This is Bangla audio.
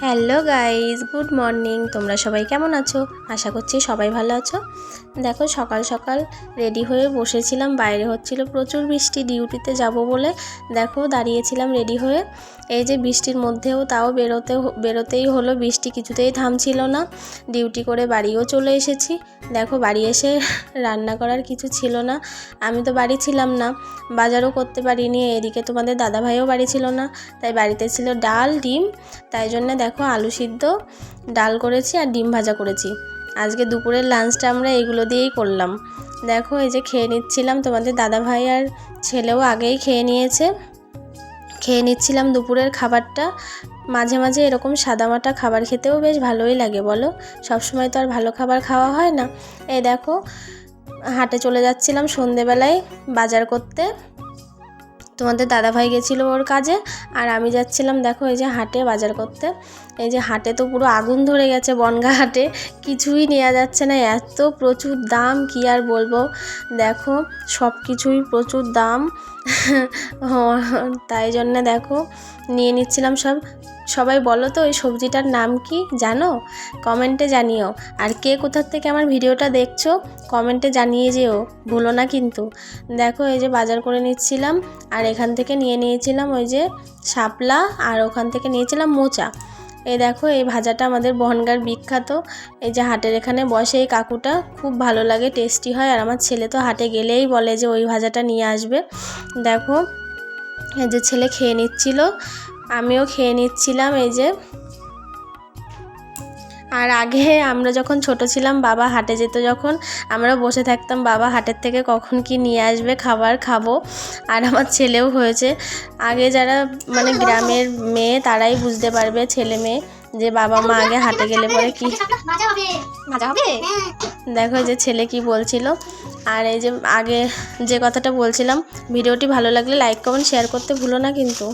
Hello guys, good morning. তোমরা সবাই কেমন আছো? আশা করছি সবাই ভালো আছো। দেখো সকাল সকাল রেডি হয়ে বসেছিলাম, বাইরে হচ্ছিল প্রচুর বৃষ্টি, ডিউটিতে যাব বলে দেখো দাঁড়িয়েছিলাম রেডি হয়ে। এই যে বৃষ্টির মধ্যেও তাও বেরোতেই হলো, বৃষ্টি কিছুতেই থামছিল না। ডিউটি করে বাড়িও চলে এসেছি। দেখো বাড়ি এসে রান্না করার কিছু ছিল না, আমি তো বাড়ি ছিলাম না, বাজারও করতে পারিনি। এদিকে তোমাদের দাদাভাইও বাড়ি ছিল না, তাই বাড়িতে ছিল ডাল ডিম। তাই জন্য দেখো আলু সিদ্ধ, ডাল করেছি আর ডিম ভাজা করেছি। আজকে দুপুরের লাঞ্চটা আমরা এগুলো দিয়েই করলাম। দেখো এই যে খেয়ে নিচ্ছিলাম, তোমাদের দাদাভাই আর ছেলেও আগেই খেয়ে নিচ্ছিলাম দুপুরের খাবারটা। মাঝে মাঝে এরকম সাদামাটা খাবার খেতেও বেশ ভালোই লাগে বলো, সবসময় তো আর ভালো খাবার খাওয়া হয় না। এই দেখো হাটে চলে যাচ্ছিলাম সন্ধেবেলায় বাজার করতে। তোমাদের দাদাভাই গেছিলো ওর কাজে, আর আমি যাচ্ছিলাম দেখো এই যে হাটে বাজার করতে। এই যে হাটে তো পুরো আগুন ধরে গেছে, বনগাঁ হাটে কিছুই নেওয়া যাচ্ছে না, এত প্রচুর দাম কি আর বলবো। দেখো সব কিছুই প্রচুর দাম তাই জন্য দেখো নিয়ে নিচ্ছিলাম সব। সবাই বলো তো এই সবজিটার নাম কি জানো? কমেন্টে জানিও। আর কে কোথার থেকে আমার ভিডিওটা দেখছো কমেন্টে জানিয়ে যেও, ভুলো না কিন্তু। দেখো এই যে বাজার করে নিচ্ছিলাম, আর এখান থেকে নিয়ে নিয়েছিলাম ওই যে শাপলা, আর ওখান থেকে নিয়েছিলাম মোচা। এই দেখো এই ভাজাটা আমাদের বনগাঁর বিখ্যাত। এই যে হাটের এখানে বসে এই কাকুটা, খুব ভালো লাগে, টেস্টি হয়। আর আমার ছেলে তো হাটে গেলেই বলে যে ওই ভাজাটা নিয়ে আসবে। দেখো এই যে ছেলে খেয়ে নিচ্ছিল, আমিও খেয়ে নিচ্ছিলাম এই যে। আর আগে আমরা যখন ছোট ছিলাম, বাবা হাটে যেত যখন, আমরা বসে থাকতাম বাবা হাটের থেকে কখন কি নিয়ে আসবে খাবার খাবো। আর আমার ছেলেও হয়েছে। আগে যারা মানে গ্রামের মেয়ে তারাই বুঝতে পারবে, ছেলে মেয়ে, যে বাবা মা আগে হাটে গেলে পরে কি মজা হবে। দেখো যে ছেলে কি বলছিল। আর এই যে আগে যে কথাটা বলছিলাম, ভিডিওটি ভালো লাগলে লাইক কমেন্ট শেয়ার করতে ভুলো না কিন্তু।